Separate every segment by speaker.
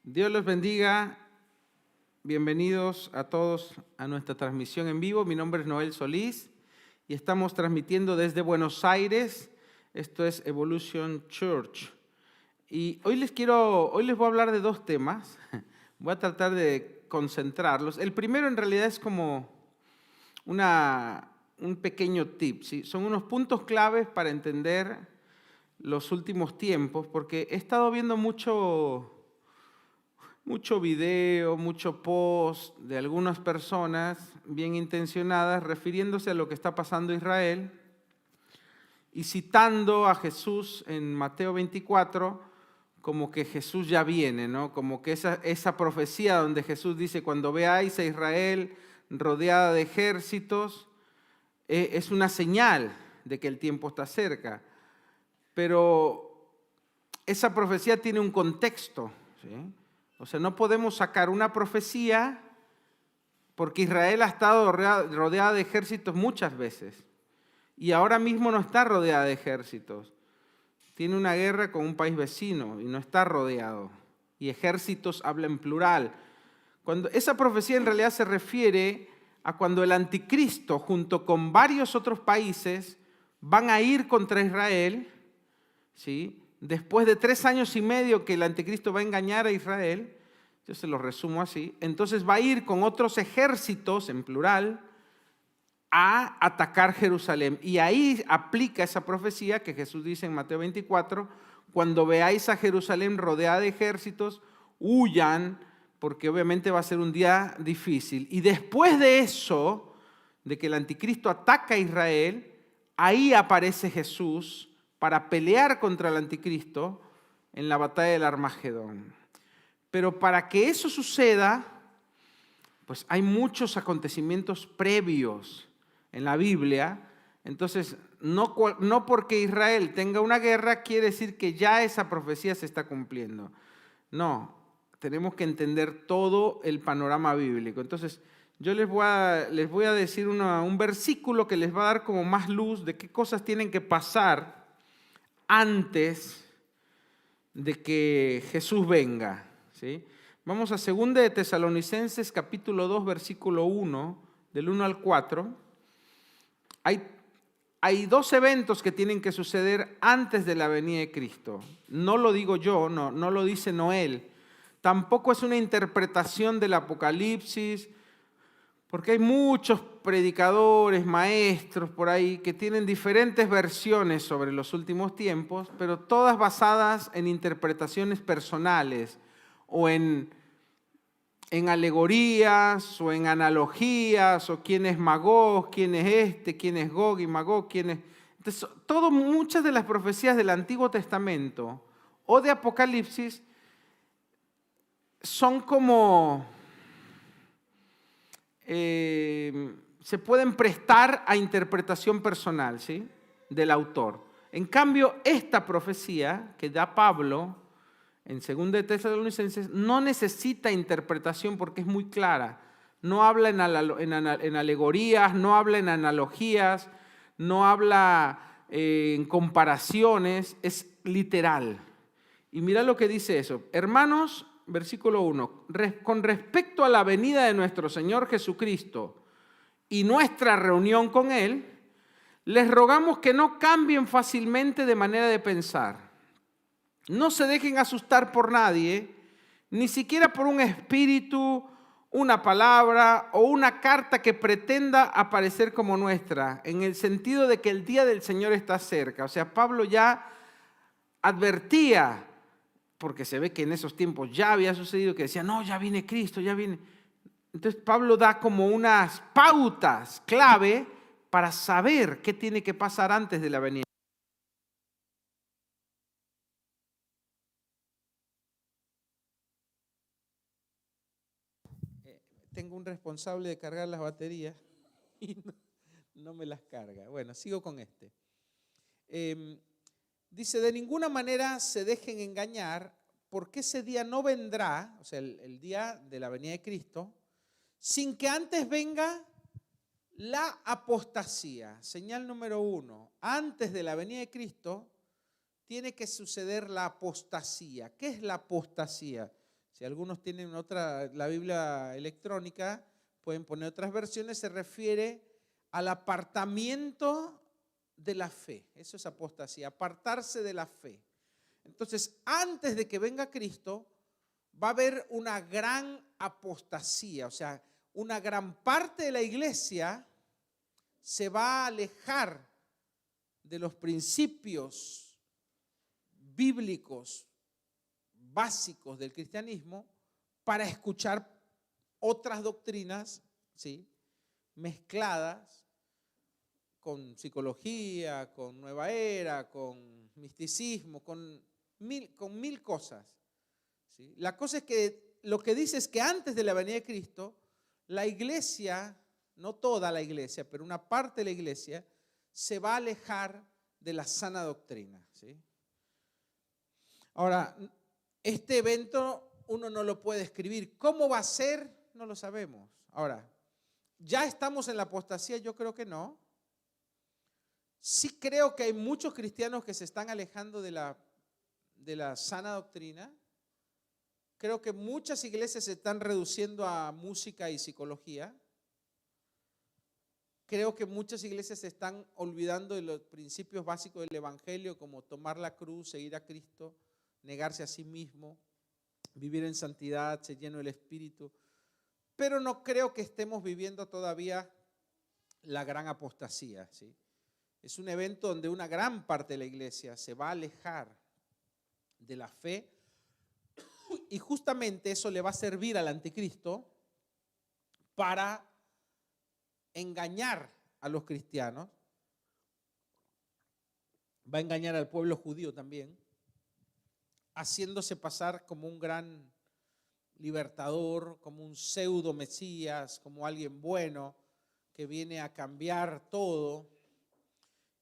Speaker 1: Dios los bendiga. Bienvenidos a todos a nuestra transmisión en vivo. Mi nombre es Noel Solís y estamos transmitiendo desde Buenos Aires. Esto es Evolution Church. Y hoy les voy a hablar de dos temas. Voy a tratar de concentrarlos. El primero en realidad es como un pequeño tip, ¿sí? Son unos puntos claves para entender los últimos tiempos, porque he estado viendo mucho video, mucho post de algunas personas bien intencionadas refiriéndose a lo que está pasando en Israel y citando a Jesús en Mateo 24 como que Jesús ya viene, ¿no? Como que esa profecía donde Jesús dice, cuando veáis a Israel rodeada de ejércitos, es una señal de que el tiempo está cerca. Pero esa profecía tiene un contexto, ¿sí? O sea, no podemos sacar una profecía porque Israel ha estado rodeada de ejércitos muchas veces y ahora mismo no está rodeada de ejércitos. Tiene una guerra con un país vecino y no está rodeado. Y ejércitos habla en plural. Esa profecía en realidad se refiere a cuando el anticristo junto con varios otros países van a ir contra Israel, ¿sí? Después de 3 años y medio que el anticristo va a engañar a Israel, yo se lo resumo así, entonces va a ir con otros ejércitos, en plural, a atacar Jerusalén. Y ahí aplica esa profecía que Jesús dice en Mateo 24, cuando veáis a Jerusalén rodeada de ejércitos, huyan, porque obviamente va a ser un día difícil. Y después de eso, de que el anticristo ataca a Israel, ahí aparece Jesús para pelear contra el anticristo en la batalla del Armagedón. Pero para que eso suceda, pues hay muchos acontecimientos previos en la Biblia. Entonces, no porque Israel tenga una guerra quiere decir que ya esa profecía se está cumpliendo. No, tenemos que entender todo el panorama bíblico. Entonces, yo les voy a decir un versículo que les va a dar como más luz de qué cosas tienen que pasar antes de que Jesús venga, ¿sí? Vamos a 2 de Tesalonicenses capítulo 2, versículo 1, del 1 al 4. Hay 2 eventos que tienen que suceder antes de la venida de Cristo. No lo digo yo, no lo dice Noel. Tampoco es una interpretación del Apocalipsis, porque hay muchos predicadores, maestros por ahí que tienen diferentes versiones sobre los últimos tiempos, pero todas basadas en interpretaciones personales o en alegorías o en analogías o quién es Magog, quién es quién es Gog y Magog, quién es... Entonces, muchas de las profecías del Antiguo Testamento o de Apocalipsis son como... se pueden prestar a interpretación personal, ¿sí?, del autor. En cambio, esta profecía que da Pablo en 2 de Tesalonicenses no necesita interpretación porque es muy clara. No habla en alegorías, no habla en analogías, no habla en comparaciones, es literal. Y mira lo que dice eso. Hermanos, versículo 1, con respecto a la venida de nuestro Señor Jesucristo y nuestra reunión con Él, les rogamos que no cambien fácilmente de manera de pensar. No se dejen asustar por nadie, ni siquiera por un espíritu, una palabra o una carta que pretenda aparecer como nuestra, en el sentido de que el día del Señor está cerca. O sea, Pablo ya advertía, porque se ve que en esos tiempos ya había sucedido, que decía, no, ya viene Cristo, ya viene. Entonces Pablo da como unas pautas clave para saber qué tiene que pasar antes de la venida. Tengo un responsable de cargar las baterías y no me las carga. Bueno, sigo con este. Dice, de ninguna manera se dejen engañar, porque ese día no vendrá, o sea, el día de la venida de Cristo, sin que antes venga la apostasía. Señal número 1, antes de la venida de Cristo tiene que suceder la apostasía. ¿Qué es la apostasía?
Speaker 2: Si algunos tienen la Biblia electrónica, pueden poner otras versiones, se refiere al apartamiento de la fe. Eso es apostasía, apartarse de la fe. Entonces, antes de que venga Cristo, va a haber una gran apostasía, o sea, una gran parte de la iglesia se va a alejar de los principios bíblicos básicos del cristianismo para escuchar otras doctrinas, ¿sí?, mezcladas con psicología, con nueva era, con misticismo, con mil cosas, ¿sí? La cosa es que lo que dice es que antes de la venida de Cristo, la iglesia, no toda la iglesia, pero una parte de la iglesia, se va a alejar de la sana doctrina, ¿sí? Ahora, este evento uno no lo puede escribir. ¿Cómo va a ser? No lo sabemos. Ahora, ¿ya estamos en la apostasía? Yo creo que no. Sí creo que hay muchos cristianos que se están alejando de la sana doctrina. Creo que muchas iglesias se están reduciendo a música y psicología. Creo que muchas iglesias se están olvidando de los principios básicos del evangelio, como tomar la cruz, seguir a Cristo, negarse a sí mismo, vivir en santidad, ser lleno del Espíritu. Pero no creo que estemos viviendo todavía la gran apostasía, ¿sí? Es un evento donde una gran parte de la iglesia se va a alejar de la fe y justamente eso le va a servir al anticristo para engañar a los cristianos. Va a engañar al pueblo judío también, haciéndose pasar como un gran libertador, como un pseudo mesías, como alguien bueno que viene a cambiar todo.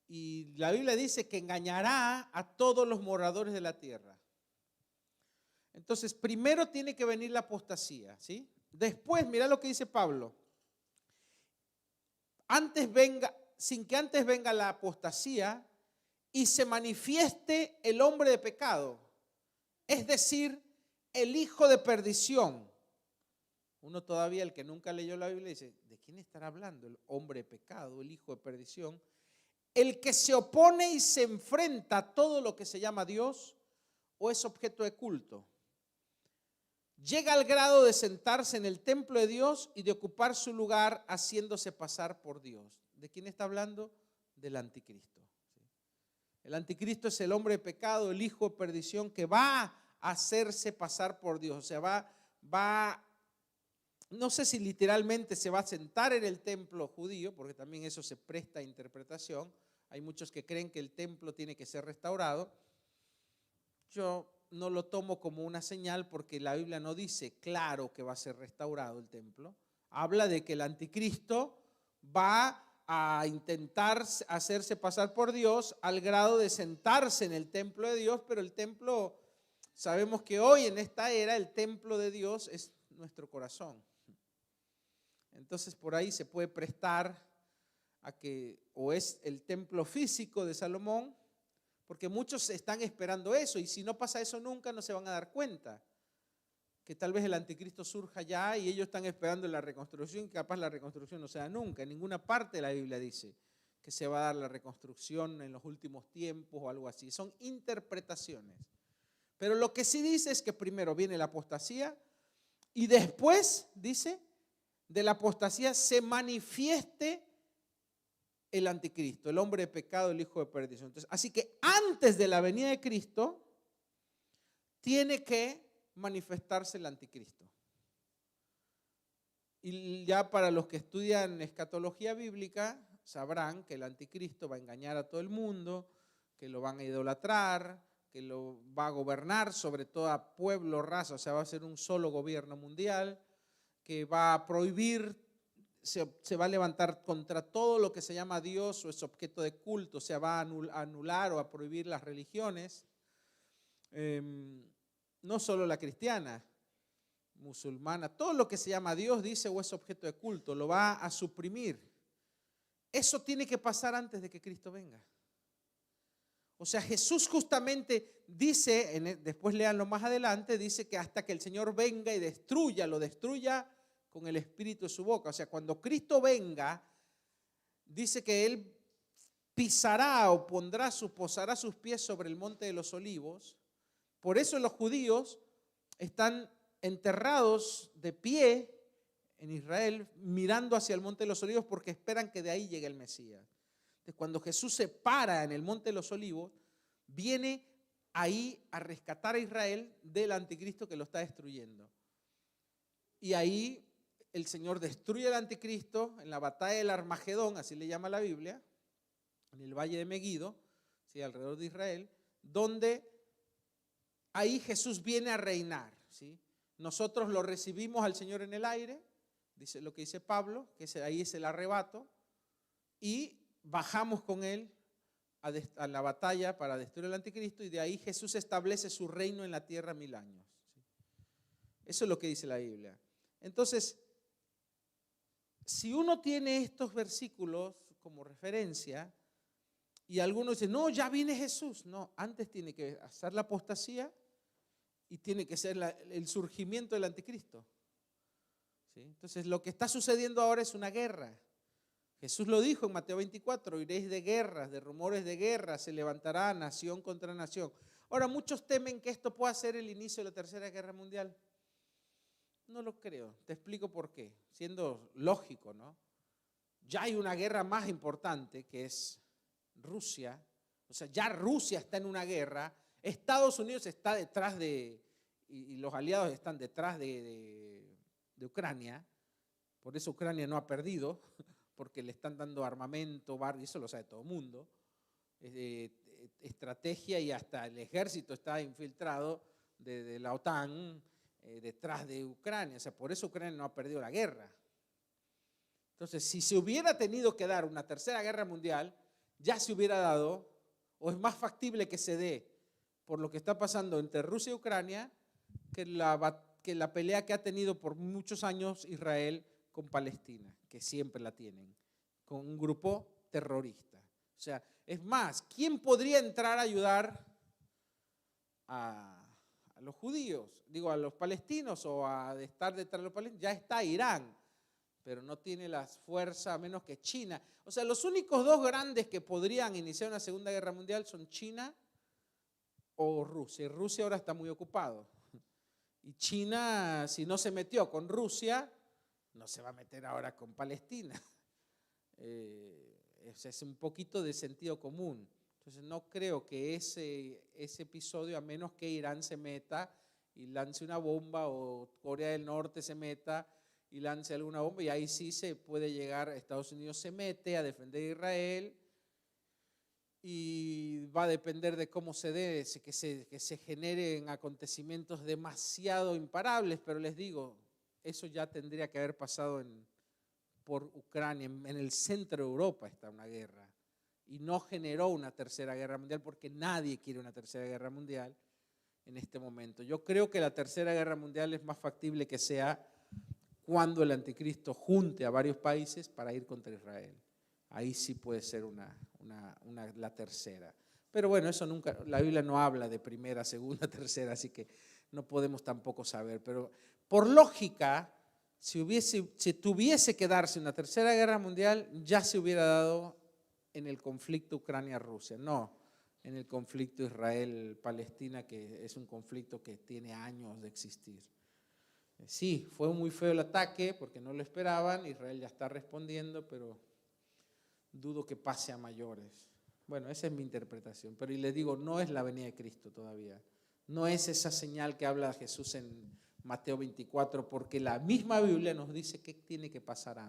Speaker 2: Y la Biblia dice que engañará a todos los moradores de la tierra. Entonces, primero tiene que venir la apostasía, ¿sí? Después, mira lo que dice Pablo. Sin que antes venga la apostasía y se manifieste el hombre de pecado, es decir, el hijo de perdición. Uno todavía, el que nunca leyó la Biblia, dice, ¿de quién estará hablando? El hombre de pecado, el hijo de perdición. El que se opone y se enfrenta a todo lo que se llama Dios o es objeto de culto. Llega al grado de sentarse en el templo de Dios y de ocupar su lugar haciéndose pasar por Dios. ¿De quién está hablando? Del anticristo. El anticristo es el hombre de pecado, el hijo de perdición que va a hacerse pasar por Dios. O sea, no sé si literalmente se va a sentar en el templo judío, porque también eso se presta a interpretación. Hay muchos que creen que el templo tiene que ser restaurado. Yo no lo tomo como una señal porque la Biblia no dice claro que va a ser restaurado el templo. Habla de que el anticristo va a intentar hacerse pasar por Dios al grado de sentarse en el templo de Dios, pero el templo, sabemos que hoy en esta era el templo de Dios es nuestro corazón. Entonces por ahí se puede prestar a que o es el templo físico de Salomón, porque muchos están esperando eso y si no pasa eso nunca no se van a dar cuenta que tal vez el anticristo surja ya y ellos están esperando la reconstrucción y capaz la reconstrucción no se da nunca. En ninguna parte de la Biblia dice que se va a dar la reconstrucción en los últimos tiempos o algo así. Son interpretaciones. Pero lo que sí dice es que primero viene la apostasía y después, dice, de la apostasía se manifieste el anticristo, el hombre de pecado, el hijo de perdición. Entonces, así que antes de la venida de Cristo, tiene que manifestarse el anticristo. Y ya para los que estudian escatología bíblica, sabrán que el anticristo va a engañar a todo el mundo, que lo van a idolatrar, que lo va a gobernar sobre toda pueblo, raza, o sea, va a ser un solo gobierno mundial, que va a prohibir, se va a levantar contra todo lo que se llama Dios o es objeto de culto, o sea, va a anular o a prohibir las religiones, no solo la cristiana, musulmana, todo lo que se llama Dios, dice, o es objeto de culto, lo va a suprimir. Eso tiene que pasar antes de que Cristo venga. O sea, Jesús justamente dice, después léanlo más adelante, dice que hasta que el Señor venga y lo destruya con el espíritu de su boca. O sea, cuando Cristo venga, dice que Él pisará o posará sus pies sobre el monte de los olivos. Por eso los judíos están enterrados de pie en Israel, mirando hacia el monte de los olivos, porque esperan que de ahí llegue el Mesías. Entonces, cuando Jesús se para en el monte de los olivos, viene ahí a rescatar a Israel del anticristo que lo está destruyendo. Y ahí el Señor destruye al anticristo en la batalla del Armagedón, así le llama la Biblia, en el valle de Meguido, ¿sí?, alrededor de Israel, donde ahí Jesús viene a reinar, ¿sí? Nosotros lo recibimos al Señor en el aire, dice lo que dice Pablo, que ahí es el arrebato, y bajamos con Él a la batalla para destruir al anticristo, y de ahí Jesús establece su reino en la tierra 1000 años. ¿Sí? Eso es lo que dice la Biblia. Entonces, si uno tiene estos versículos como referencia, y algunos dicen, no, ya viene Jesús. No, antes tiene que hacer la apostasía y tiene que ser el surgimiento del anticristo. ¿Sí? Entonces, lo que está sucediendo ahora es una guerra. Jesús lo dijo en Mateo 24, oiréis de guerras, de rumores de guerra, se levantará nación contra nación. Ahora, muchos temen que esto pueda ser el inicio de la Tercera Guerra Mundial. No lo creo, te explico por qué, siendo lógico, ¿no? Ya hay una guerra más importante que es Rusia, o sea, ya Rusia está en una guerra, Estados Unidos está detrás y los aliados están detrás de Ucrania, por eso Ucrania no ha perdido, porque le están dando armamento, y eso lo sabe todo el mundo, estrategia, y hasta el ejército está infiltrado de la OTAN detrás de Ucrania, o sea, por eso Ucrania no ha perdido la guerra. Entonces, si se hubiera tenido que dar una tercera guerra mundial, ya se hubiera dado, o es más factible que se dé por lo que está pasando entre Rusia y Ucrania que la pelea que ha tenido por muchos años Israel con Palestina, que siempre la tienen, con un grupo terrorista. O sea, es más, ¿quién podría entrar a ayudar a los judíos? Digo, a los palestinos o a estar detrás de los palestinos. Ya está Irán, pero no tiene las fuerzas a menos que China. O sea, los únicos dos grandes que podrían iniciar una segunda guerra mundial son China o Rusia. Y Rusia ahora está muy ocupado. Y China, si no se metió con Rusia, no se va a meter ahora con Palestina. Es un poquito de sentido común. Entonces no creo que ese episodio, a menos que Irán se meta y lance una bomba, o Corea del Norte se meta y lance alguna bomba, y ahí sí se puede llegar, Estados Unidos se mete a defender a Israel, y va a depender de cómo se dé, que se generen acontecimientos demasiado imparables, pero les digo, eso ya tendría que haber pasado por Ucrania, en el centro de Europa está una guerra, y no generó una tercera guerra mundial, porque nadie quiere una tercera guerra mundial en este momento. Yo creo que la tercera guerra mundial es más factible que sea cuando el anticristo junte a varios países para ir contra Israel. Ahí sí puede ser la tercera. Pero bueno, eso nunca, la Biblia no habla de primera, segunda, tercera, así que no podemos tampoco saber. Pero por lógica, si tuviese que darse una tercera guerra mundial, ya se hubiera dado en el conflicto Ucrania-Rusia, no en el conflicto Israel-Palestina, que es un conflicto que tiene años de existir. Sí, fue muy feo el ataque porque no lo esperaban, Israel ya está respondiendo, pero dudo que pase a mayores. Bueno, esa es mi interpretación, pero y les digo, no es la venida de Cristo todavía, no es esa señal que habla Jesús en Mateo 24, porque la misma Biblia nos dice qué tiene que pasar antes.